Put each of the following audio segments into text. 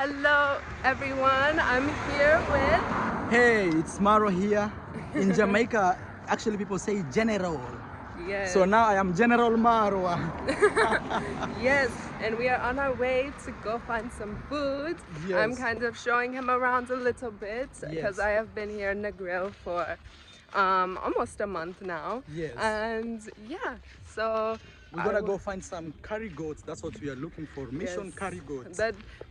Hello everyone, I'm here with... Hey, it's Maro here. In Jamaica, actually people say General. Yes. So now I am General Maro. Yes, and we are on our way to go find some food. Yes. I'm kind of showing him around a little bit because Yes. I have been here in Negril for almost a month now. Yes. And yeah, so We gotta go find some curry goats. That's what we are looking for. Mission yes, curry goats.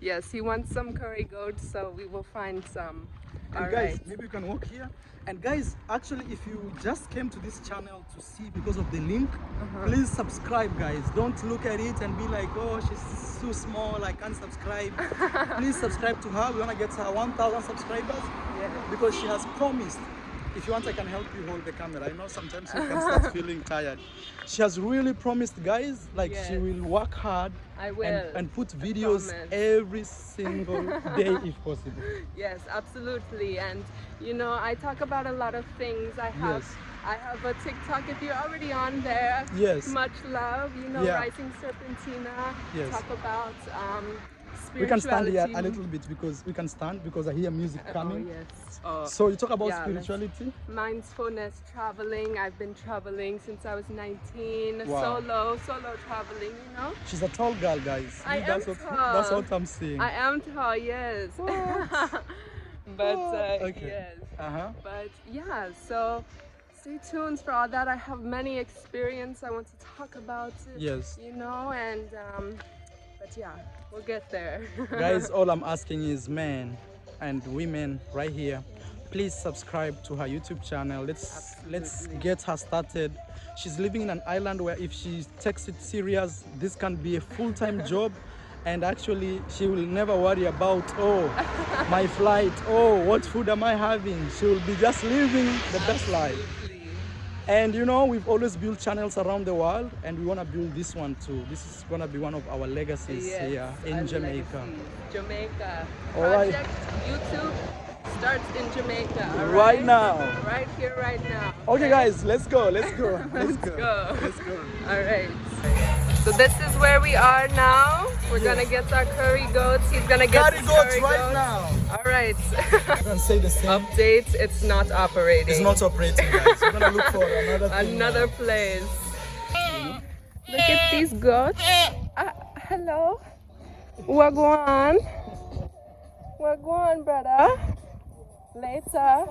yes, he wants some curry goats, so we will find some. And All guys, right. maybe you can walk here. And guys, actually, if you just came to this channel to see because of the link, please subscribe, guys. Don't look at it and be like, oh, she's too small, I can't subscribe. Please subscribe to her. We wanna get her 1,000 subscribers because she has promised. If you want, I can help you hold the camera. I know sometimes you can start feeling tired. She has really promised, guys, like she will work hard. I will. And put videos every single day if possible. Yes, absolutely. And you know, I talk about a lot of things. I have a TikTok. If you're already on there, much love. You know, RisingSerpentina. Yes. Talk about we can stand here spirituality. a little bit because we can stand because I hear music coming. Oh, yes. So you talk about spirituality? Mindfulness, traveling. I've been traveling since I was 19. Wow. solo traveling, you know. She's a tall girl, guys. I am That's tall. what I'm saying. I am tall, yes. But yes. But yeah, so stay tuned for all that. I have many experience. I want to talk about it. Yes. You know, and but yeah, we'll get there. Guys, all I'm asking is men and women right here, please subscribe to her YouTube channel. Let's get her started. She's living in an island where if she takes it serious, this can be a full-time job. And actually, she will never worry about, oh, my flight, oh, what food am I having? She will be just living the best life. And you know, we've always built channels around the world, and we want to build this one too. This is going to be one of our legacies here in Jamaica. Jamaica. All right. Project YouTube starts in Jamaica. All right now. Right here, right now. Okay, guys, let's go. Let's go. Let's go. Let's go. All right. So this is where we are now. We're gonna get our curry goats. He's gonna get curry goats right now. All right. You can say the same. Update, it's not operating. It's not operating, guys. We're gonna look for another place. Look at these goats. Hello. Wagwan. Wagwan, brother. Later.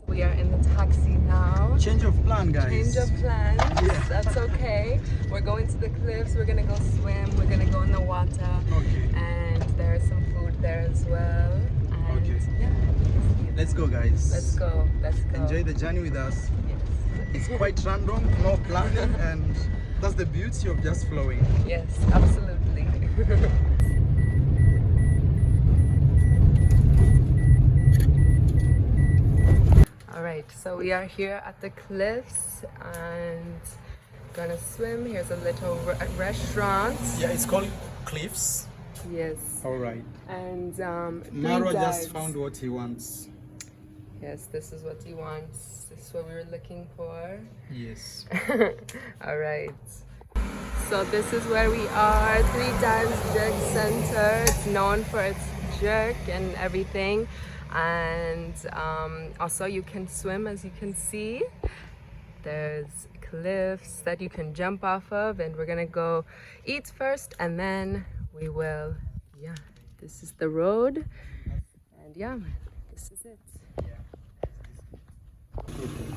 We are in the taxi now. Change of plan, guys. Change of plans. Yeah. That's okay. We're going to the cliffs. We're gonna go swim. We're gonna go in the water. Okay. And there's some food there as well. And yeah. Let's go, guys. Let's go. Let's go. Enjoy the journey with us. Yes. It's quite random, no planning, and that's the beauty of just flowing. Yes, absolutely. Alright, so we are here at the cliffs and gonna swim. Here's a little restaurant. Yeah, it's called Cliffs. Yes. Alright. And Maro just found what he wants. Yes, this is what he wants. This is what we were looking for. Yes. Alright. So this is where we are, 3 Times Jerk Center. It's known for its jerk and everything. And also you can swim, as you can see. There's cliffs that you can jump off of, and we're gonna go eat first and then we will, this is the road, and this is it.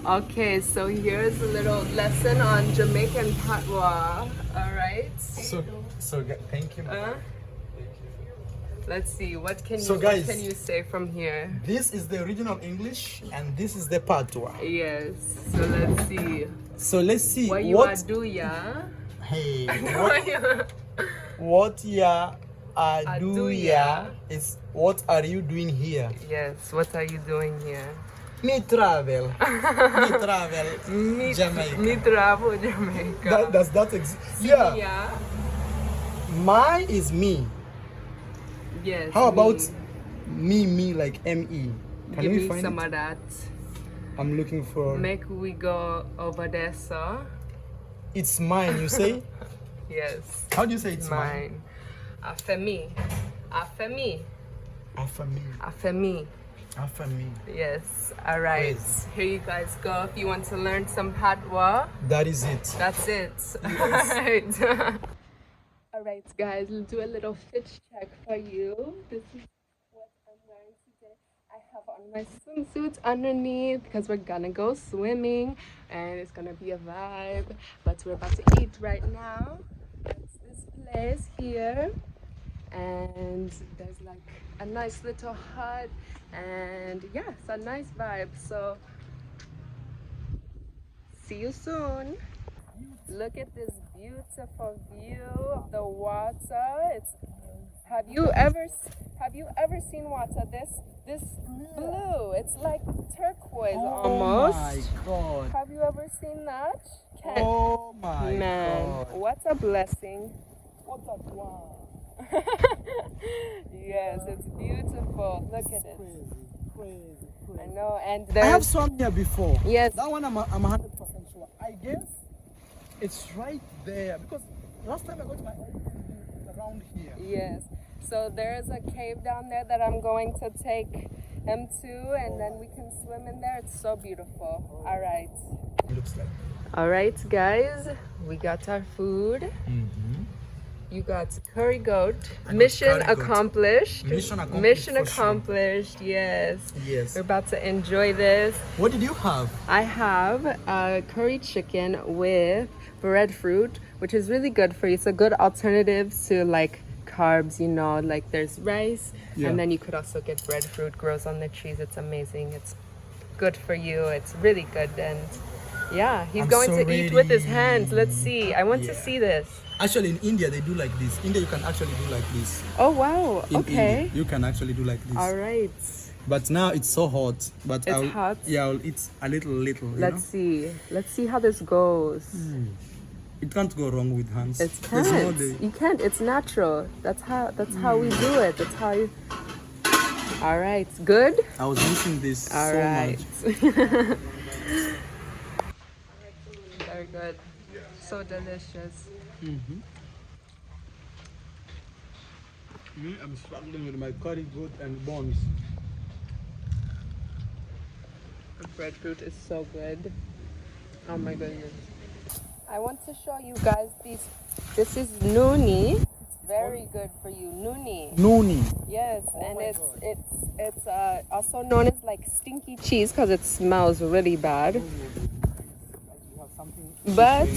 Okay, so here's a little lesson on Jamaican patois. All right. So thank you. Let's see, what can you say from here? This is the original English, and this is the patois. Yes. So let's see. So let's see what you are doing. Hey. What ya do ya is what are you doing here? Yes. What are you doing here? Me travel. Jamaica. Me travel Jamaica. Does that exist? Yeah. My is me. Yes. How about me like M-E? Give me some of that. I'm looking for... Make we go over there, sir. It's mine, you say? Yes. How do you say it's mine? For me. Afemi. Afami. Afemi. Afami. Yes. All right. Crazy. Here you guys go. If you want to learn some patois, That is it. that's it. All right. All right, guys. We'll do a little fit check for you. This is what I'm wearing today. I have on my swimsuit underneath because we're gonna go swimming and it's gonna be a vibe. But we're about to eat right now. It's this place here, and there's like a nice little hut, and yeah, it's a nice vibe. So see you soon. Look at this beautiful view of the water. It's have you ever seen water this blue? It's like turquoise almost. Oh my god. Have you ever seen that? Oh my Man, god. what a blessing. What a wow. Yes, it's beautiful. Look at it. Crazy. I know, and I have there's swum here before. yes. That one I'm 100% sure. I guess it's right there because last time I got my around here. Yes. So there's a cave down there that I'm going to take him to, and then we can swim in there. It's so beautiful. All right. It looks like. All right, guys. We got our food. You got curry goat. Mission curry goat. accomplished. Mission accomplished, Mission for sure. accomplished. Yes. Yes. We're about to enjoy this. What did you have? I have curry chicken with breadfruit, which is really good for you. It's a good alternative to like carbs, you know, like there's rice, Yeah. and then you could also get breadfruit, grows on the trees. It's amazing. It's good for you. It's really good. And yeah, he's I'm going so to eat with his ready. hands. Let's see. I want to Yeah. see this. Actually, in India they do like this. India you can actually do like this. Oh, wow. In Okay. India, you can actually do like this. All right. But now it's so hot. But It's I'll, hot? Yeah, I'll eat a little. You Let's see. Let's see how this goes. know? It can't go wrong with hands. It There's no can't. day. You can't. It's natural. That's how we do it. That's how you. All right. Good. I was missing this All so right. much. Very good. So delicious. Me, I'm struggling with my curry goat and bones. The breadfruit is so good. Oh my goodness. I want to show you guys these. This is nuni. It's very good for you. Nuni. Noni. Yes, and my it's also known as like stinky cheese because it smells really bad. You have something. But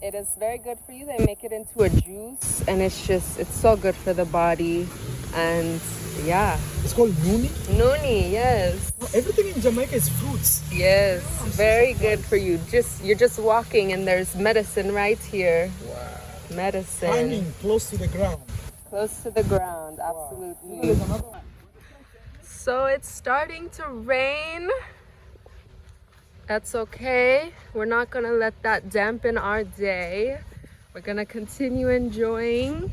it is very good for you. They make it into a juice, and it's so good for the body. And yeah, It's called noni. nuni, yes. Everything in Jamaica is fruits. Yes, very good for you. You're just walking and there's medicine right here. Wow. Medicine. Hanging close to the ground. Close to the ground, absolutely. There's another one. So it's starting to rain. That's okay. We're not gonna let that dampen our day. We're gonna continue enjoying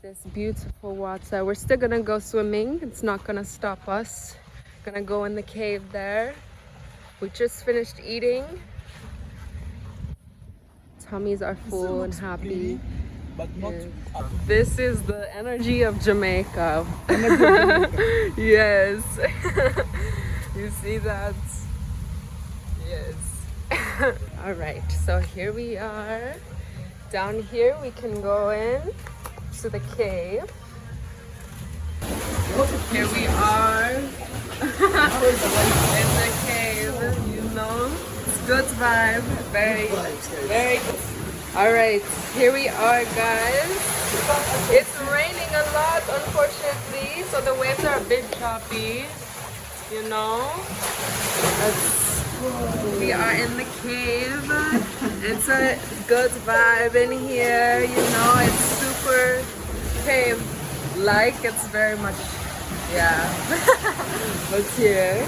this beautiful water. We're still gonna go swimming. It's not gonna stop us. Gonna go in the cave there. We just finished eating. Tummies are full and happy. But not. Yes. This is the energy of Jamaica. Yes. You see that? Yes. All right, so here we are. Down here we can go in to the cave. Here we are in the cave, you know. It's good vibe. Very good. All right, here we are, guys. It's raining a lot, unfortunately, so the waves are a bit choppy, you know. We are in the cave. It's a good vibe in here, you know. It's super cave-like. It's very much, yeah. But here.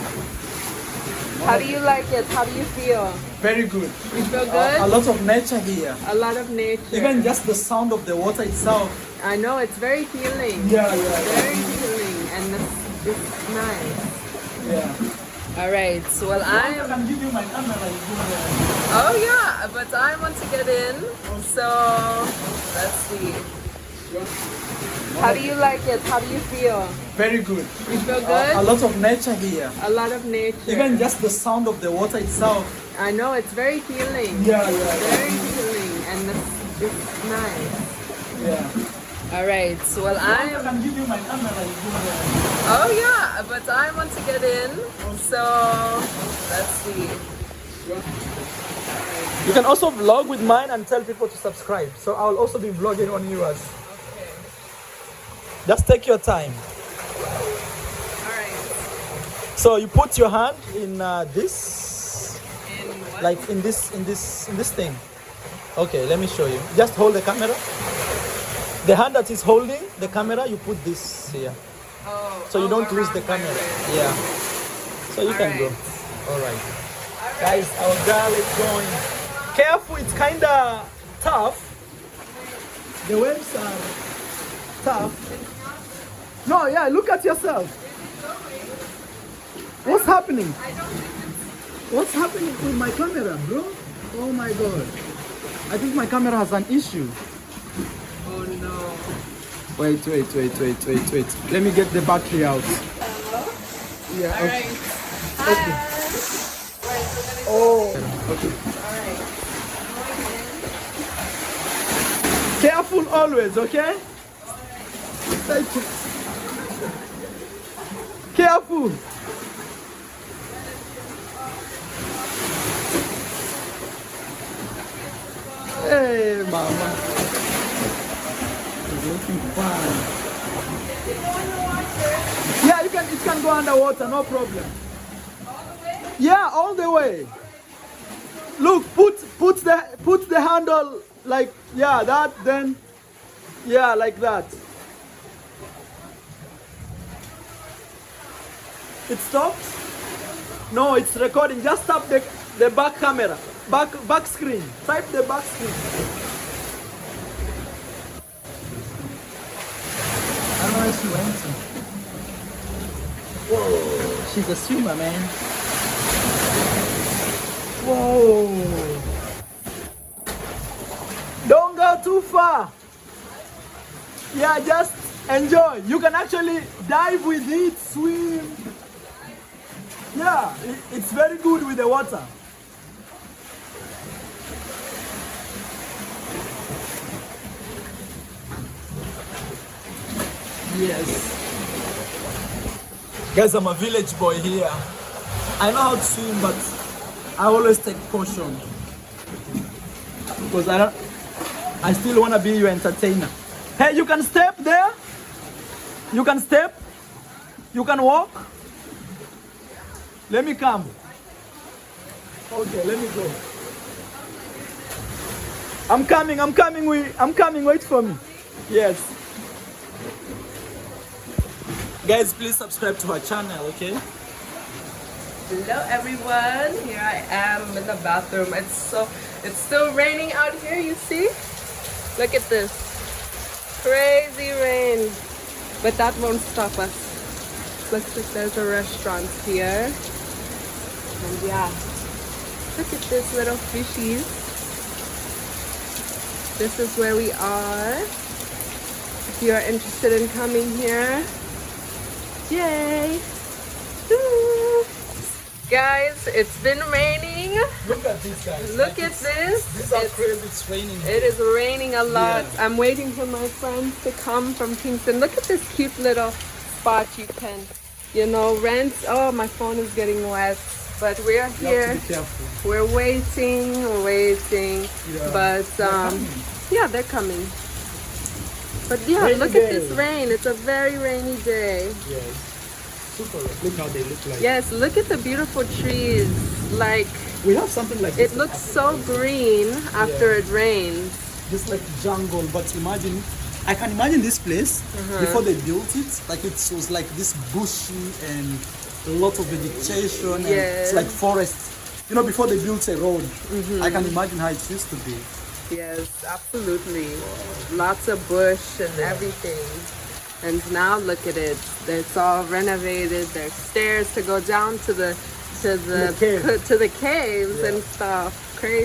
How do you like it? How do you feel? Very good. You feel good? A lot of nature here. A lot of nature. Even just the sound of the water itself. I know, it's very healing. Yeah. Very healing, and it's nice. Yeah. All right, so well, I I'm. can give you my camera. Oh yeah, but I want to get in. So let's see. How do you like it? How do you feel? Very good. You feel good? A lot of nature here. A lot of nature. Even just the sound of the water itself. I know, it's very healing. Yeah. Very healing, and it's nice. Yeah. All right, so well, I can give you my camera. Oh yeah, but I want to get in, so let's see. You can also vlog with mine and tell people to subscribe. So I'll also be vlogging on yours. Okay. Just take your time. All right. So you put your hand in this, In what? like in this thing. Okay, let me show you. Just hold the camera. The hand that is holding the camera, you put this here. Oh, So you don't lose the around my camera. wrist. Yeah. So you can go. All right. Guys, our girl is going. Careful, it's kind of tough. The waves are tough. No, yeah, look at yourself. What's happening? What's happening with my camera, bro? Oh my god. I think my camera has an issue. Oh no. Wait. Let me get the battery out. Yeah, All okay. right. Okay. Oh, okay. Alright. Careful always, okay? Thank you. Careful. Hey, mama. It's looking fine. Yeah, it can go underwater, no problem. Yeah, all the way. Look, put the handle like, yeah, that, then yeah, like that. It stops? No, it's recording. Just tap the back camera, back screen. Type the back screen. I don't know where she went to. Whoa, she's a swimmer, man. Whoa. Don't go too far. Yeah, just enjoy. You can actually dive with it, swim. Yeah, it's very good with the water. Yes. Guys, I'm a village boy here. I know how to swim, but I always take caution. Because I still want to be your entertainer. Hey, you can step there. You can step. You can walk. Let me come. Okay, let me go. I'm coming, wait for me. Yes. Guys, please subscribe to our channel, okay? Hello everyone, here I am in the bathroom. It's still raining out here, you see? Look at this. Crazy rain. But that won't stop us. Looks like there's a restaurant here. And yeah, look at this little fishies. This is where we are. If you are interested in coming here, yay! Woo. Guys, it's been raining. Look at this, guys. Look at this. This is crazy. It's raining. It is raining a lot. Yeah. I'm waiting for my friends to come from Kingston. Look at this cute little spot you can, rent. Oh, my phone is getting wet. But we're here. You have to be careful. We're waiting. Yeah. But yeah, they're coming. But yeah, Rainy look day. at this rain. It's a very rainy day. Yes. Super. Look how they look like. Yes, look at the beautiful trees. Like, We have something like this. it looks so green after it rains. Just like jungle, but imagine, I can imagine this place before they built it, like it was like this bushy and a lot of vegetation and Yes. it's like forest. Before they built a road, I can imagine how it used to be. Yes, absolutely. Lots of bush and everything. And now look at it. It's all renovated. There's stairs to go down to the cave. caves and stuff. Crazy.